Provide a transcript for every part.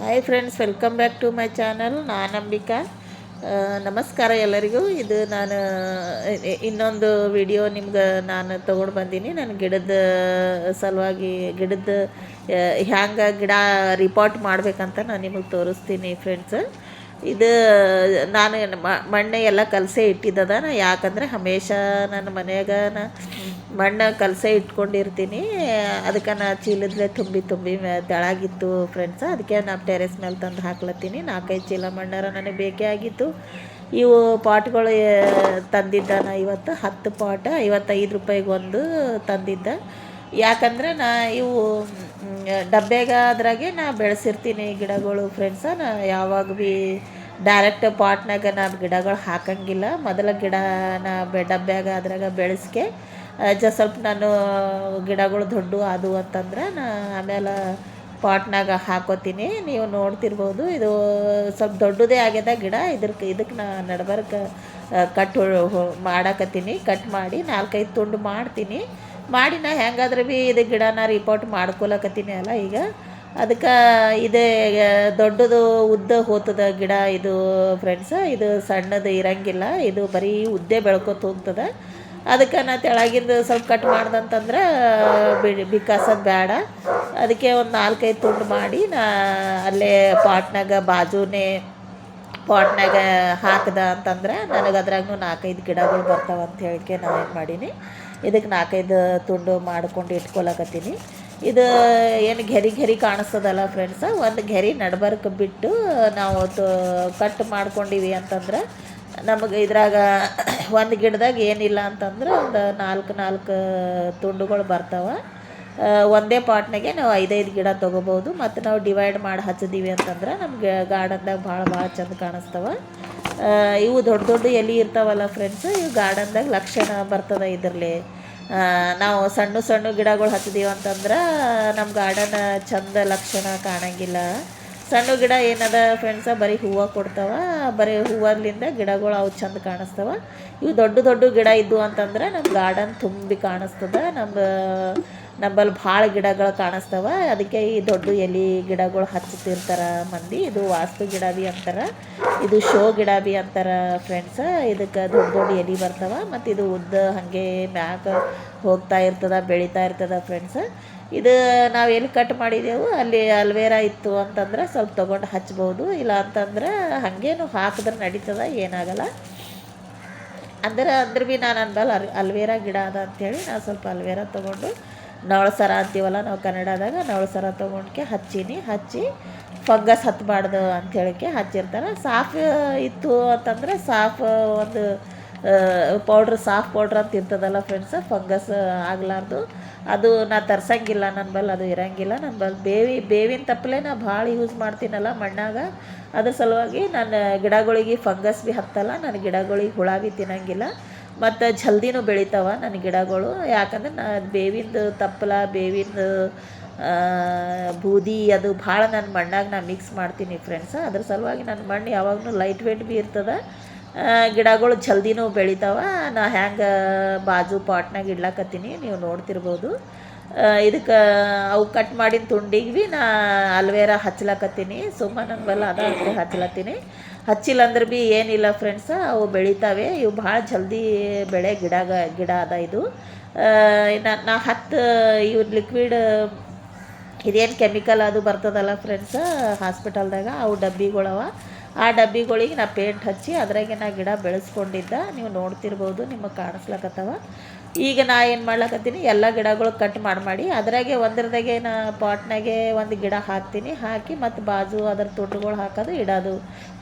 Hi friends, welcome back to my channel. ನಾನು ಅಂಬಿಕಾ. ನಮಸ್ಕಾರ ಎಲ್ಲರಿಗೂ. ಇದು ನಾನು ಇನ್ನೊಂದು ವಿಡಿಯೋ ನಿಮ್ಗೆ ನಾನು ತೊಗೊಂಡು ಬಂದೀನಿ. ನಾನು ಗಿಡದ ಸಲುವಾಗಿ ಹ್ಯಾಂಗೆ ಗಿಡ ರಿಪೋರ್ಟ್ ಮಾಡ್ಬೇಕಂತ ನಾನು ನಿಮಗೆ ತೋರಿಸ್ತೀನಿ ಫ್ರೆಂಡ್ಸ್. ಇದು ನಾನು ಮಣ್ಣೆ ಎಲ್ಲ ಕಲಸೆ ಇಟ್ಟಿದ್ದದ. ಯಾಕಂದರೆ ಹಮೇಶ ನನ್ನ ಮನೆಯಾಗ ಮಣ್ಣು ಕಲಸೆ ಇಟ್ಕೊಂಡಿರ್ತೀನಿ. ಅದಕ್ಕೆ ನಾ ಚೀಲದಲ್ಲೇ ತುಂಬಿ ತೆಳಗಿತ್ತು ಫ್ರೆಂಡ್ಸ್. ಅದಕ್ಕೆ ನಾನು ಟೆರೆಸ್ ಮೇಲೆ ತಂದು ಹಾಕ್ಲತ್ತೀನಿ. 4-5 ಚೀಲ ಮಣ್ಣಾರ ನನಗೆ ಬೇಕೇ ಆಗಿತ್ತು. ಇವು ಪಾಟ್ಗಳು ತಂದಿದ್ದ ನಾ ಇವತ್ತು 10 ಪಾಟ್ 55 ರೂಪಾಯಿಗೆ ಒಂದು ತಂದಿದ್ದ. ಯಾಕಂದರೆ ಇವು ಡಬ್ಬ್ಯಾಗ ಅದ್ರಾಗೆ ನಾ ಬೆಳೆಸಿರ್ತೀನಿ ಗಿಡಗಳು ಫ್ರೆಂಡ್ಸ. ನಾ ಯಾವಾಗ ಭೀ ಡೈರೆಕ್ಟ್ ಪಾಟ್ನಾಗ ನಾನು ಗಿಡಗಳು ಹಾಕಂಗಿಲ್ಲ. ಮೊದಲ ಗಿಡನ ಡಬ್ಬ್ಯಾಗ ಅದ್ರಾಗ ಬೆಳೆಸ್ಕೆ ಸ್ವಲ್ಪ ನಾನು ಗಿಡಗಳು ದೊಡ್ಡ ಅದು ಅಂತಂದ್ರೆ ಆಮೇಲೆ ಪಾಟ್ನಾಗ ಹಾಕೋತೀನಿ. ನೀವು ನೋಡ್ತಿರ್ಬೋದು, ಇದು ಸ್ವಲ್ಪ ದೊಡ್ಡದೇ ಆಗ್ಯದ ಗಿಡ. ಇದಕ್ಕೆ ನಾ ನಡ್ಬರ್ಕ ಕಟ್ ಮಾಡಾಕತ್ತೀನಿ. ಕಟ್ ಮಾಡಿ 4-5 ತುಂಡು ಮಾಡ್ತೀನಿ. ಮಾಡಿ ನಾ ಹೆಂಗಾದ್ರೆ ಭೀ ಇದು ಗಿಡನ ರಿಪೋರ್ಟ್ ಮಾಡ್ಕೊಳಕತ್ತೀನಿ ಅಲ್ಲ ಈಗ. ಅದಕ್ಕೆ ಇದೇ ದೊಡ್ಡದು ಉದ್ದ ಹೋಗ್ತದ ಗಿಡ ಇದು ಫ್ರೆಂಡ್ಸ. ಇದು ಸಣ್ಣದು ಇರಂಗಿಲ್ಲ, ಇದು ಬರೀ ಉದ್ದೇ ಬೆಳ್ಕೊತ ಹೋಗ್ತದೆ. ಅದಕ್ಕೆ ನಾ ತೆಳಗಿಂದು ಸ್ವಲ್ಪ ಕಟ್ ಮಾಡ್ದಂತಂದ್ರೆ ಬಿಕಾಸೋದು ಬೇಡ. ಅದಕ್ಕೆ ಒಂದು 4-5 ತುಂಡು ಮಾಡಿ ನಾ ಅಲ್ಲೇ ಪಾಟ್ನಾಗ ಬಾಜುನೇ ಪಾಟ್ನಾಗ ಹಾಕ್ದೆ ಅಂತಂದ್ರೆ ನನಗೆ ಅದ್ರಾಗೂ 4-5 ಗಿಡಗಳು ಬರ್ತಾವೆ ಅಂತ ಹೇಳಿಕೆ ನಾನು ಏನು ಮಾಡೀನಿ, ಇದಕ್ಕೆ 4-5 ತುಂಡು ಮಾಡ್ಕೊಂಡು ಇಟ್ಕೊಳಕತ್ತೀನಿ. ಇದು ಏನು ಘೆರಿ ಕಾಣಿಸ್ತದಲ್ಲ ಫ್ರೆಂಡ್ಸ, ಒಂದು ಘೆರಿ ನಡ್ಬರ್ಕ್ ಬಿಟ್ಟು ನಾವು ಕಟ್ ಮಾಡ್ಕೊಂಡಿವಿ ಅಂತಂದ್ರೆ ನಮಗೆ ಇದ್ರಾಗ ಒಂದು ಗಿಡದಾಗ ಏನಿಲ್ಲ ಅಂತಂದ್ರೆ ಒಂದು 4 ತುಂಡುಗಳು ಬರ್ತಾವೆ. ಒಂದೇ ಪಾಟ್ನಾಗೆ ನಾವು 5-5 ಗಿಡ ತೊಗೋಬೋದು. ಮತ್ತು ನಾವು ಡಿವೈಡ್ ಮಾಡಿ ಹಚ್ಚಿದೀವಿ ಅಂತಂದ್ರೆ ನಮ್ಗೆ ಗಾರ್ಡನ್ದಾಗ ಭಾಳ ಚಂದ ಕಾಣಿಸ್ತವೆ. ಇವು ದೊಡ್ಡ ಎಲೆ ಇರ್ತಾವಲ್ಲ ಫ್ರೆಂಡ್ಸ್, ಇವು ಗಾರ್ಡನ್ದಾಗ ಲಕ್ಷಣ ಬರ್ತದೆ. ಇದರಲ್ಲಿ ನಾವು ಸಣ್ಣ ಗಿಡಗಳು ಹಚ್ಚಿದೀವಿ ಅಂತಂದ್ರೆ ನಮ್ಮ ಗಾರ್ಡನ್ ಚಂದ ಲಕ್ಷಣ ಕಾಣಂಗಿಲ್ಲ. ಸಣ್ಣ ಗಿಡ ಏನದ ಫ್ರೆಂಡ್ಸ, ಬರೀ ಹೂವು ಕೊಡ್ತಾವೆ. ಬರೀ ಹೂವಲ್ಲಿಂದ ಗಿಡಗಳು ಅವು ಚಂದ ಕಾಣಿಸ್ತವೆ. ಇವು ದೊಡ್ಡ ಗಿಡ ಇದ್ದು ಅಂತಂದ್ರೆ ನಮ್ಮ ಗಾರ್ಡನ್ ತುಂಬಿ ಕಾಣಿಸ್ತದೆ. ನಮ್ಮಲ್ಲಿ ಭಾಳ ಗಿಡಗಳು ಕಾಣಿಸ್ತವೆ. ಅದಕ್ಕೆ ಈ ದೊಡ್ಡ ಎಲೆ ಗಿಡಗಳು ಹಚ್ಚುತ್ತಿರ್ತಾರೆ ಮಂದಿ. ಇದು ವಾಸ್ತು ಗಿಡ ಭೀ ಅಂತಾರೆ, ಇದು ಶೋ ಗಿಡ ಭೀ ಅಂತಾರೆ ಫ್ರೆಂಡ್ಸ. ಇದಕ್ಕೆ ದೊಡ್ಡ ಎಲೆ ಬರ್ತವೆ. ಮತ್ತು ಇದು ಉದ್ದ ಹಾಗೆ ಮ್ಯಾಗ ಹೋಗ್ತಾ ಇರ್ತದೆ, ಬೆಳೀತಾ ಇರ್ತದೆ ಫ್ರೆಂಡ್ಸ. ಇದು ನಾವು ಎಲ್ಲಿ ಕಟ್ ಮಾಡಿದೆವು ಅಲ್ಲಿ ಅಲ್ವೇರಾ ಇತ್ತು ಅಂತಂದ್ರೆ ಸ್ವಲ್ಪ ತೊಗೊಂಡು ಹಚ್ಬೋದು. ಇಲ್ಲ ಅಂತಂದ್ರೆ ಹಾಗೇನು ಹಾಕಿದ್ರೆ ನಡೀತದೆ, ಏನಾಗಲ್ಲ. ಅಂದ್ರೆ ಭೀ ನಾನು ಅನ್ಬಲ್ಲ ಅಲ್ವೇರಾ ಗಿಡ ಅದ ಅಂಥೇಳಿ ನಾನು ಸ್ವಲ್ಪ ಅಲ್ವೇರಾ ತೊಗೊಂಡು ನವಳಸರ ಅಂತೀವಲ್ಲ ನಾವು ಕನ್ನಡದಾಗ, ನವಳಸರ ತೊಗೊಂಡ್ಕೆ ಹಚ್ಚಿ ಫಂಗಸ್ ಹತ್ತಬಾರ್ದು ಅಂಥೇಳಿಕೆ ಹಚ್ಚಿರ್ತಾರೆ. ಸಾಫ್ ಇತ್ತು ಅಂತಂದ್ರೆ ಸಾಫ್ ಒಂದು ಸಾಫ್ ಪೌಡ್ರ್ ಅಂತ ಇರ್ತದಲ್ಲ ಫ್ರೆಂಡ್ಸ, ಫಂಗಸ್ ಆಗಲಾರ್ದು ಅದು ನಾ ತರ್ಸಂಗಿಲ್ಲ. ನನ್ನ ಬಲ್ಲಿ ಅದು ಇರಂಗಿಲ್ಲ. ನನ್ನ ಬಲ್ಲಿ ಬೇವಿನ ತಪ್ಪಲೆ ನಾ ಭಾಳ ಯೂಸ್ ಮಾಡ್ತೀನಲ್ಲ ಮಣ್ಣಾಗ. ಅದ್ರ ಸಲುವಾಗಿ ನನ್ನ ಗಿಡಗಳಿಗೆ ಫಂಗಸ್ ಭೀ ಹತ್ತಲ್ಲ, ನನ್ನ ಗಿಡಗಳಿಗೆ ಹುಳ ಭೀ ತಿನ್ನಂಗಿಲ್ಲ. ಮತ್ತು ಜಲ್ದಿನೂ ಬೆಳಿತಾವೆ ನನ್ನ ಗಿಡಗಳು. ಯಾಕಂದ್ರೆ ನಾ ಬೇವಿಂದು ತಪ್ಪಲ, ಬೇವಿಂದು ಬೂದಿ ಅದು ಭಾಳ ನನ್ನ ಮಣ್ಣಾಗ ನಾ ಮಿಕ್ಸ್ ಮಾಡ್ತೀನಿ ಫ್ರೆಂಡ್ಸ. ಅದ್ರ ಸಲುವಾಗಿ ನನ್ನ ಮಣ್ಣು ಯಾವಾಗಲೂ ಲೈಟ್ ವೇಟ್ ಭೀ ಇರ್ತದೆ. ಗಿಡಗಳು ಜಲ್ದಿನೂ ಬೆಳಿತಾವೆ. ನಾ ಹ್ಯಾಂಗೆ ಬಾಜು ಪಾಟ್ನಾಗ ಇಡ್ಲಾಕತ್ತೀನಿ, ನೀವು ನೋಡ್ತಿರ್ಬೋದು. ಇದಕ್ಕೆ ಅವು ಕಟ್ ಮಾಡಿದ ತುಂಡಿಗೆ ಭೀ ನಾ ಅಲ್ವೇರಾ ಹಚ್ಲಾಕತ್ತೀನಿ. ಸುಮ್ಮನೆ ನನ್ಗೆಲ್ಲ ಅದ ಅಂತ ಹಚ್ಲತ್ತೀನಿ. ಹಚ್ಚಿಲ್ಲ ಅಂದ್ರೆ ಭೀ ಏನಿಲ್ಲ ಫ್ರೆಂಡ್ಸ, ಅವು ಬೆಳಿತಾವೆ. ಇವು ಭಾಳ ಜಲ್ದಿ ಬೆಳೆ ಗಿಡ ಅದ ಇದು. ನಾ 10 ಇವು ಲಿಕ್ವಿಡ್ ಇದೇನು ಕೆಮಿಕಲ್ ಅದು ಬರ್ತದಲ್ಲ ಫ್ರೆಂಡ್ಸ ಹಾಸ್ಪಿಟಲ್ದಾಗ, ಅವು ಡಬ್ಬಿಗಳವ. ಆ ಡಬ್ಬಿಗಳಿಗೆ ನಾ ಪೇಂಟ್ ಹಚ್ಚಿ ಅದ್ರಾಗೆ ನಾ ಗಿಡ ಬೆಳೆಸ್ಕೊಂಡಿದ್ದ. ನೀವು ನೋಡ್ತಿರ್ಬೋದು, ನಿಮಗೆ ಕಾಣಿಸ್ಲಕತ್ತವ. ಈಗ ನಾ ಏನು ಮಾಡ್ಲಕತ್ತೀನಿ, ಎಲ್ಲ ಗಿಡಗಳು ಕಟ್ ಮಾಡಿ ಅದ್ರಾಗೆ ಒಂದ್ರದಾಗೆ ನಾ ಪಾಟ್ನಾಗೆ ಒಂದು ಗಿಡ ಹಾಕ್ತೀನಿ. ಹಾಕಿ ಮತ್ತು ಬಾಜು ಅದ್ರ ತುಂಡುಗಳು ಹಾಕೋದು ಇಡೋದು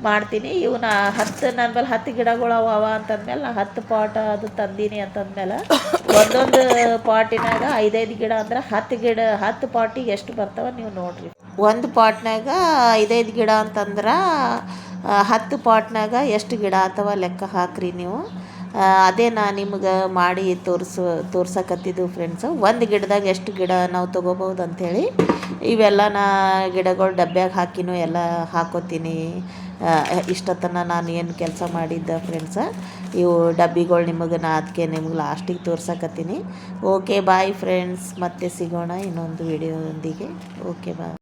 ಮಾಡ್ತೀನಿ. ಇವು ನನ್ನ ಬಲ್ಲಿ 10 ಗಿಡಗಳು ಅವ ಅಂತಂದ್ಮೇಲೆ ನಾ 10 ಪಾಟ್ ಅದು ತಂದೀನಿ ಅಂತಂದ್ಮೇಲೆ ಒಂದೊಂದು ಪಾಟಿನಾಗ 5-5 ಗಿಡ ಅಂದ್ರೆ 10 ಪಾಟಿಗೆ ಎಷ್ಟು ಬರ್ತಾವೆ ನೀವು ನೋಡಿರಿ. ಒಂದು ಪಾಟ್ನಾಗ 5-5 ಗಿಡ ಅಂತಂದ್ರೆ 10 ಪಾಟ್ನಾಗ ಎಷ್ಟು ಗಿಡ ಅಥವಾ ಲೆಕ್ಕ ಹಾಕ್ರಿ ನೀವು. ಅದೇ ನಾ ನಿಮ್ಗೆ ಮಾಡಿ ತೋರ್ಸಕತ್ತಿದ್ದು ಫ್ರೆಂಡ್ಸು. ಒಂದು ಗಿಡದಾಗ ಎಷ್ಟು ಗಿಡ ನಾವು ತೊಗೋಬೋದು ಅಂಥೇಳಿ ಇವೆಲ್ಲ ನಾ ಗಿಡಗಳು ಡಬ್ಬ್ಯಾಗ ಹಾಕಿನೂ ಎಲ್ಲ ಹಾಕೋತೀನಿ. ಇಷ್ಟೊತ್ತನ ನಾನು ಏನು ಕೆಲಸ ಮಾಡಿದ್ದೆ ಫ್ರೆಂಡ್ಸ, ಇವು ಡಬ್ಬಿಗಳು ನಿಮಗೆ ಅದಕ್ಕೆ ನಿಮ್ಗೆ ಲಾಸ್ಟಿಗೆ ತೋರ್ಸಕತ್ತೀನಿ. ಓಕೆ ಬಾಯ್ ಫ್ರೆಂಡ್ಸ್, ಮತ್ತೆ ಸಿಗೋಣ ಇನ್ನೊಂದು ವಿಡಿಯೋದೊಂದಿಗೆ. Okay bye.